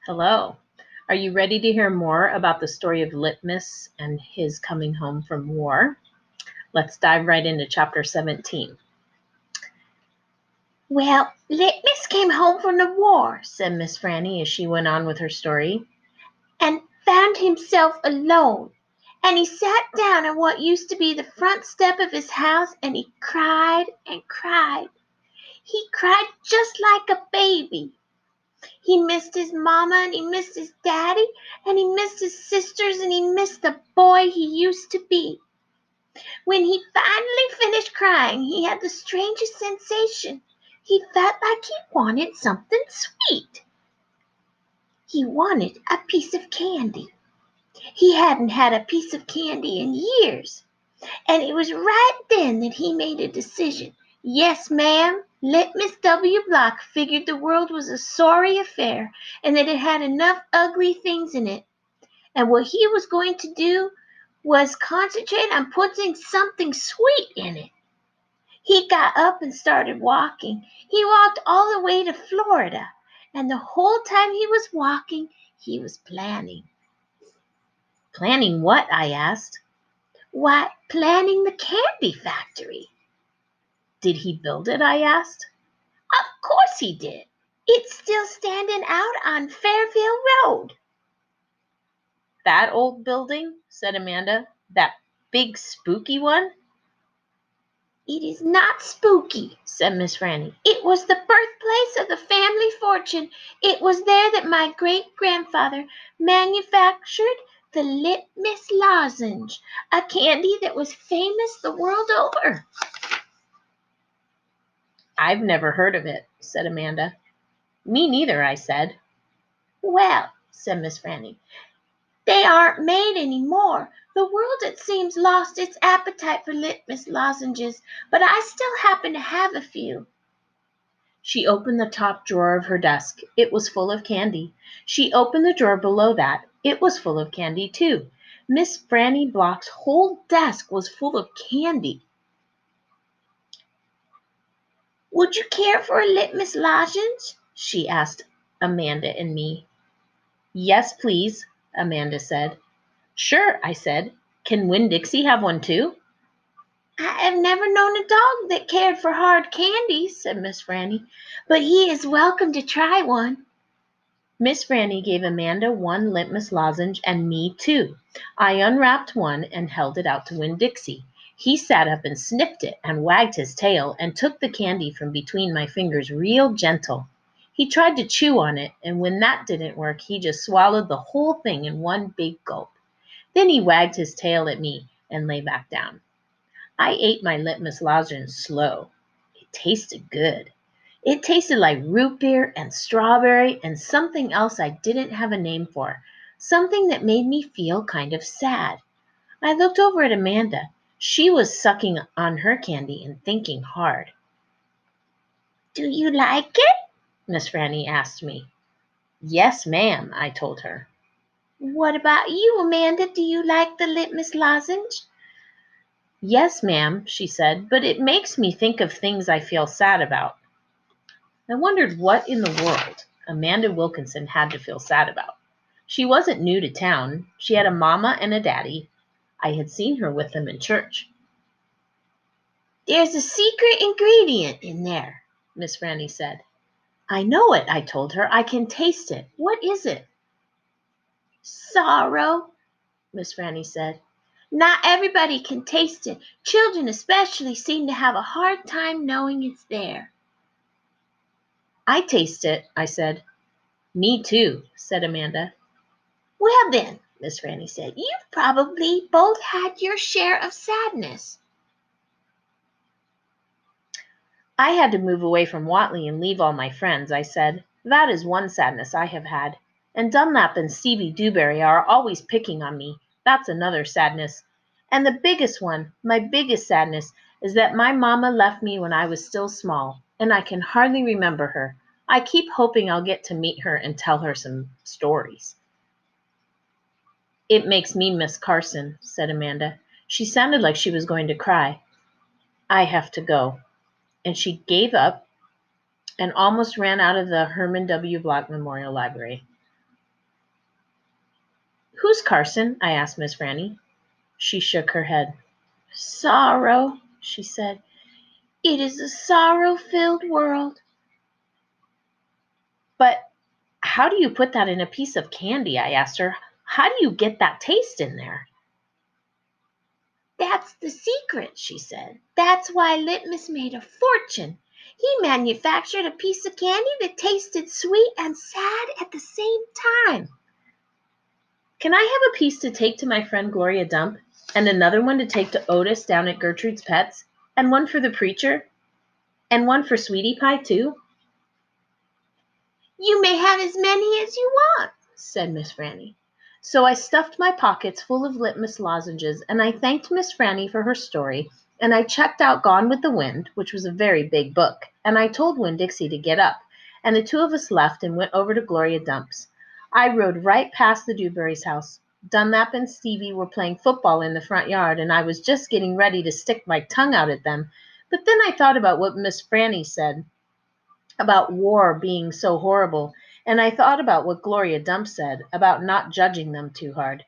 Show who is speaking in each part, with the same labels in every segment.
Speaker 1: Hello. Are you ready to hear more about the story of Litmus and his coming home from war? Let's dive right into chapter 17.
Speaker 2: Well, Litmus came home from the war, said Miss Franny as she went on with her story, and found himself alone. And he sat down on what used to be the front step of his house, and he cried and cried. He cried just like a baby. He missed his mama, and he missed his daddy, and he missed his sisters, and he missed the boy he used to be. When he finally finished crying, he had the strangest sensation. He felt like he wanted something sweet. He wanted a piece of candy. He hadn't had a piece of candy in years. And it was right then that he made a decision. Yes, ma'am, Litmus W. Block figured the world was a sorry affair and that it had enough ugly things in it. And what he was going to do was concentrate on putting something sweet in it. He got up and started walking. He walked all the way to Florida, and the whole time he was walking, he was planning.
Speaker 1: Planning what? I asked.
Speaker 2: Why, planning the candy factory.
Speaker 1: Did he build it? I asked.
Speaker 2: Of course he did. It's still standing out on Fairville Road.
Speaker 1: That old building? Said Amanda. That big spooky one?
Speaker 2: It is not spooky, said Miss Franny. It was the birthplace of the family fortune. It was there that my great-grandfather manufactured the Litmus lozenge, a candy that was famous the world over.
Speaker 1: I've never heard of it, said Amanda. Me neither, I said.
Speaker 2: Well, said Miss Franny, they aren't made any more. The world, it seems, lost its appetite for Litmus lozenges, but I still happen to have a few.
Speaker 1: She opened the top drawer of her desk. It was full of candy. She opened the drawer below that. It was full of candy, too. Miss Franny Block's whole desk was full of candy.
Speaker 2: Would you care for a Litmus lozenge? She asked Amanda and me.
Speaker 1: Yes, please, Amanda said. Sure, I said. Can Winn-Dixie have one too?
Speaker 2: I have never known a dog that cared for hard candy, said Miss Franny, but he is welcome to try one.
Speaker 1: Miss Franny gave Amanda one Litmus lozenge and me two. I unwrapped one and held it out to Winn-Dixie. He sat up and sniffed it and wagged his tail and took the candy from between my fingers real gentle. He tried to chew on it, and when that didn't work, he just swallowed the whole thing in one big gulp. Then he wagged his tail at me and lay back down. I ate my Litmus lozenge slow. It tasted good. It tasted like root beer and strawberry and something else I didn't have a name for, something that made me feel kind of sad. I looked over at Amanda. She was sucking on her candy and thinking hard.
Speaker 2: Do you like it?
Speaker 1: Miss Franny asked me. Yes, ma'am, I told her.
Speaker 2: What about you, Amanda? Do you like the Litmus lozenge?
Speaker 1: Yes, ma'am, she said, but it makes me think of things I feel sad about. I wondered what in the world Amanda Wilkinson had to feel sad about. She wasn't new to town. She had a mama and a daddy. I had seen her with them in church.
Speaker 2: There's a secret ingredient in there, Miss Franny said.
Speaker 1: I know it, I told her. I can taste it. What is it?
Speaker 2: Sorrow, Miss Franny said. Not everybody can taste it. Children especially seem to have a hard time knowing it's there.
Speaker 1: I taste it, I said. Me too, said Amanda.
Speaker 2: Well then, Miss Franny said, you've probably both had your share of sadness.
Speaker 1: I had to move away from Watley and leave all my friends, I said. That is one sadness I have had. And Dunlap and Stevie Dewberry are always picking on me. That's another sadness. And the biggest one, my biggest sadness, is that my mama left me when I was still small, and I can hardly remember her. I keep hoping I'll get to meet her and tell her some stories. It makes me miss Carson, said Amanda. She sounded like she was going to cry. I have to go. And she gave up and almost ran out of the Herman W. Block Memorial Library. Who's Carson? I asked Miss Franny. She shook her head.
Speaker 2: Sorrow, she said. It is a sorrow-filled world.
Speaker 1: But how do you put that in a piece of candy? I asked her. How do you get that taste in there?
Speaker 2: That's the secret, she said. That's why Litmus made a fortune. He manufactured a piece of candy that tasted sweet and sad at the same time.
Speaker 1: Can I have a piece to take to my friend Gloria Dump, and another one to take to Otis down at Gertrude's Pets, and one for the preacher, and one for Sweetie Pie, too?
Speaker 2: You may have as many as you want, said Miss Franny.
Speaker 1: So I stuffed my pockets full of litmus lozenges, and I thanked Miss Franny for her story, and I checked out Gone with the Wind, which was a very big book, and I told Winn-Dixie to get up, and the two of us left and went over to Gloria Dump's. I rode right past the Dewberry's house. Dunlap and Stevie were playing football in the front yard, and I was just getting ready to stick my tongue out at them, but then I thought about what Miss Franny said about war being so horrible, and I thought about what Gloria Dump said about not judging them too hard.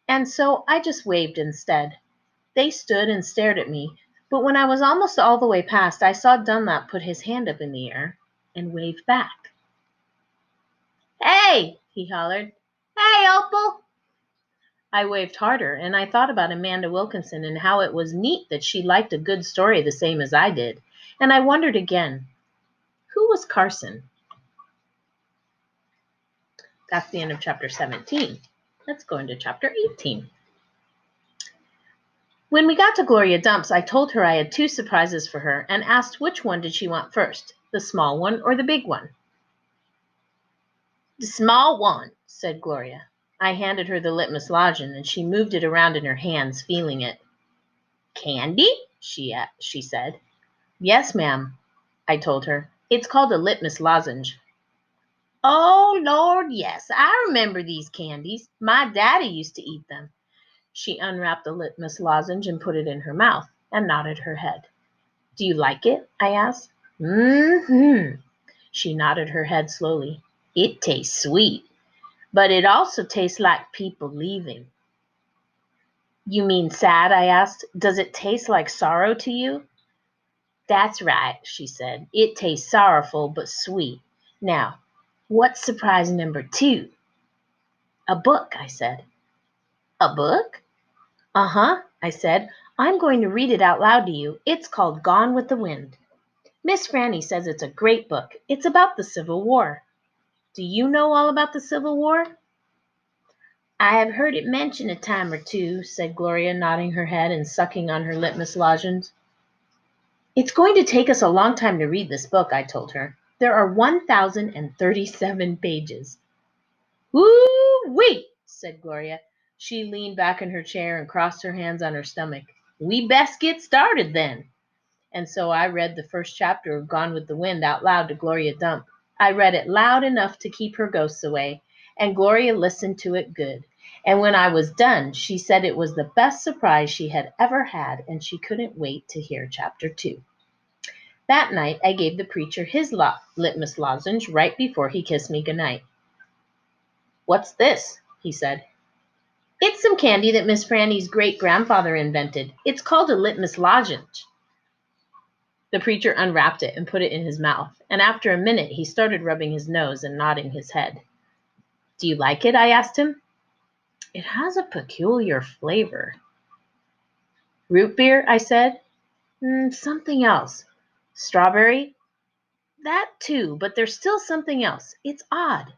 Speaker 1: And so I just waved instead. They stood and stared at me, but when I was almost all the way past, I saw Dunlap put his hand up in the air and wave back.
Speaker 2: Hey, he hollered. Hey, Opal.
Speaker 1: I waved harder, and I thought about Amanda Wilkinson and how it was neat that she liked a good story the same as I did. And I wondered again, who was Carson? That's the end of chapter 17. Let's go into chapter 18. When we got to Gloria Dump's, I told her I had 2 surprises for her and asked which one did she want first, the small one or the big one.
Speaker 2: The small one,
Speaker 1: said Gloria. I handed her the litmus lozenge and she moved it around in her hands, feeling it.
Speaker 2: Candy?
Speaker 1: She said. Yes, ma'am, I told her. It's called a litmus lozenge.
Speaker 2: Oh, Lord, yes, I remember these candies. My daddy used to eat them.
Speaker 1: She unwrapped the litmus lozenge and put it in her mouth and nodded her head. Do you like it? I asked.
Speaker 2: Mm-hmm.
Speaker 1: She nodded her head slowly.
Speaker 2: It tastes sweet, but it also tastes like people leaving.
Speaker 1: You mean sad? I asked. Does it taste like sorrow to you?
Speaker 2: That's right, she said. It tastes sorrowful but sweet. Now, what's surprise number 2?
Speaker 1: A book, I said.
Speaker 2: A book?
Speaker 1: Uh-huh, I said. I'm going to read it out loud to you. It's called Gone with the Wind. Miss Franny says it's a great book. It's about the Civil War. Do you know all about the Civil War?
Speaker 2: I have heard it mentioned a time or 2, said Gloria, nodding her head and sucking on her litmus lozenge.
Speaker 1: It's going to take us a long time to read this book, I told her. There are 1,037 pages.
Speaker 2: Woo-wee,
Speaker 1: said Gloria. She leaned back in her chair and crossed her hands on her stomach. We best get started then. And so I read the first chapter of Gone with the Wind out loud to Gloria Dump. I read it loud enough to keep her ghosts away, and Gloria listened to it good. And when I was done, she said it was the best surprise she had ever had, and she couldn't wait to hear chapter 2. That night, I gave the preacher his litmus lozenge right before he kissed me goodnight. What's this? He said. It's some candy that Miss Franny's great-grandfather invented. It's called a litmus lozenge. The preacher unwrapped it and put it in his mouth, and after a minute he started rubbing his nose and nodding his head. Do you like it? I asked him. It has a peculiar flavor. Root beer? I said. Something else. Strawberry? That too, but there's still something else. It's odd.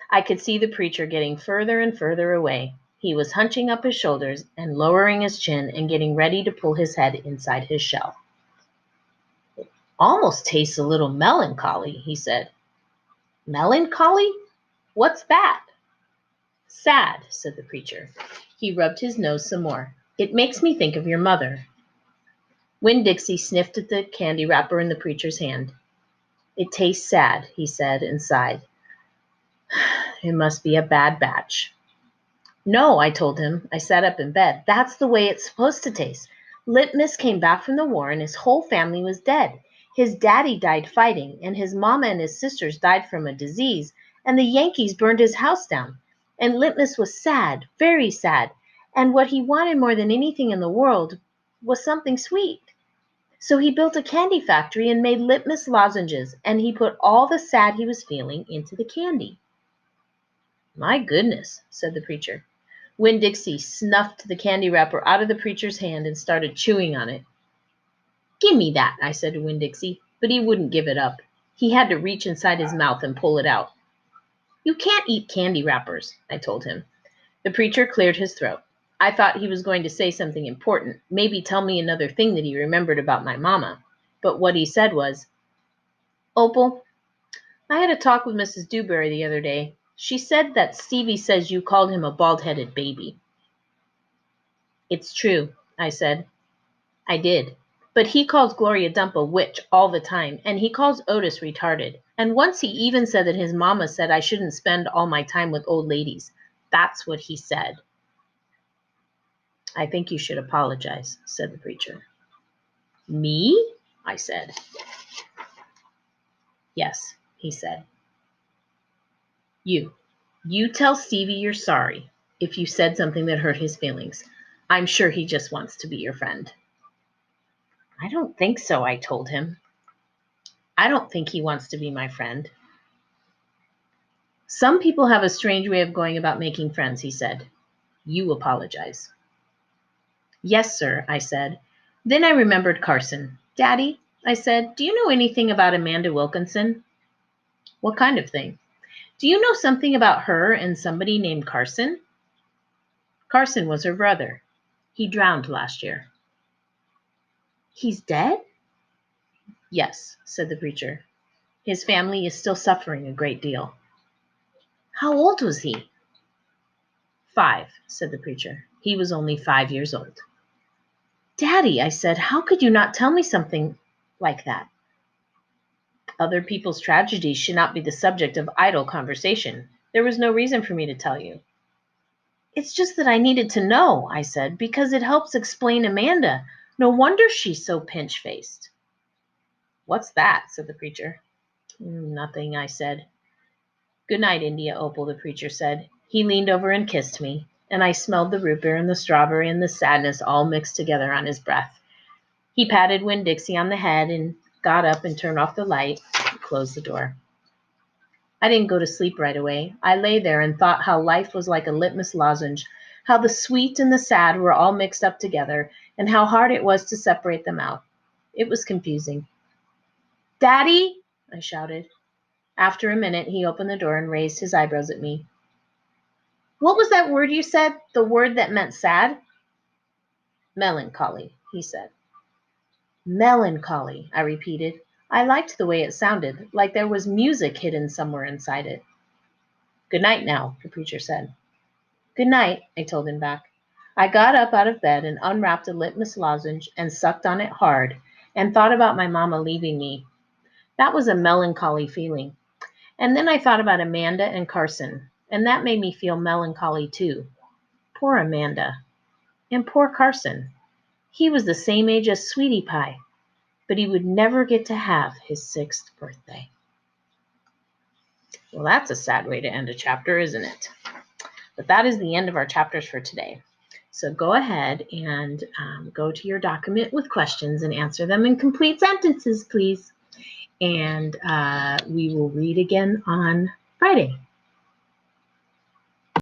Speaker 1: I could see the preacher getting further and further away. He was hunching up his shoulders and lowering his chin and getting ready to pull his head inside his shell. It almost tastes a little melancholy, he said. Melancholy? What's that? Sad, said the preacher. He rubbed his nose some more. It makes me think of your mother. Winn-Dixie sniffed at the candy wrapper in the preacher's hand. It tastes sad, he said and sighed. It must be a bad batch. No, I told him. I sat up in bed. That's the way it's supposed to taste. Litmus came back from the war and his whole family was dead. His daddy died fighting, and his mama and his sisters died from a disease, and the Yankees burned his house down. And Litmus was sad, very sad, and what he wanted more than anything in the world was something sweet. So he built a candy factory and made Litmus lozenges, and he put all the sad he was feeling into the candy. My goodness, said the preacher. Winn-Dixie snuffed the candy wrapper out of the preacher's hand and started chewing on it. Give me that, I said to Winn-Dixie, but he wouldn't give it up. He had to reach inside his mouth and pull it out. You can't eat candy wrappers, I told him. The preacher cleared his throat. I thought he was going to say something important, maybe tell me another thing that he remembered about my mama. But what he said was, Opal, I had a talk with Mrs. Dewberry the other day. She said that Stevie says you called him a bald-headed baby. It's true, I said. I did. But he calls Gloria Dump a witch all the time, and he calls Otis retarded. And once he even said that his mama said I shouldn't spend all my time with old ladies. That's what he said. I think you should apologize, said the preacher. Me? I said. Yes, he said. You tell Stevie you're sorry if you said something that hurt his feelings. I'm sure he just wants to be your friend. I don't think so, I told him. I don't think he wants to be my friend. Some people have a strange way of going about making friends, he said. You apologize. Yes, sir, I said. Then I remembered Carson. Daddy, I said, do you know anything about Amanda Wilkinson? What kind of thing? Do you know something about her and somebody named Carson? Carson was her brother. He drowned last year. He's dead? Yes, said the preacher. His family is still suffering a great deal. How old was he? 5, said the preacher. He was only 5 years old. Daddy, I said, how could you not tell me something like that? Other people's tragedies should not be the subject of idle conversation. There was no reason for me to tell you. It's just that I needed to know, I said, because it helps explain Amanda. No wonder she's so pinch-faced. What's that? Said the preacher. Nothing, I said. Good night, India Opal, the preacher said. He leaned over and kissed me, and I smelled the root beer and the strawberry and the sadness all mixed together on his breath. He patted Winn-Dixie on the head and got up and turned off the light and closed the door. I didn't go to sleep right away. I lay there and thought how life was like a litmus lozenge, how the sweet and the sad were all mixed up together, and how hard it was to separate them out. It was confusing. Daddy, I shouted. After a minute, he opened the door and raised his eyebrows at me. What was that word you said, the word that meant sad? Melancholy, he said. Melancholy, I repeated. I liked the way it sounded, like there was music hidden somewhere inside it. Good night now, the preacher said. Good night, I told him back. I got up out of bed and unwrapped a litmus lozenge and sucked on it hard and thought about my mama leaving me. That was a melancholy feeling. And then I thought about Amanda and Carson, and that made me feel melancholy too. Poor Amanda. And poor Carson. He was the same age as Sweetie Pie, but he would never get to have his 6th birthday. Well, that's a sad way to end a chapter, isn't it? But that is the end of our chapters for today. So go ahead and go to your document with questions and answer them in complete sentences, please. And we will read again on Friday.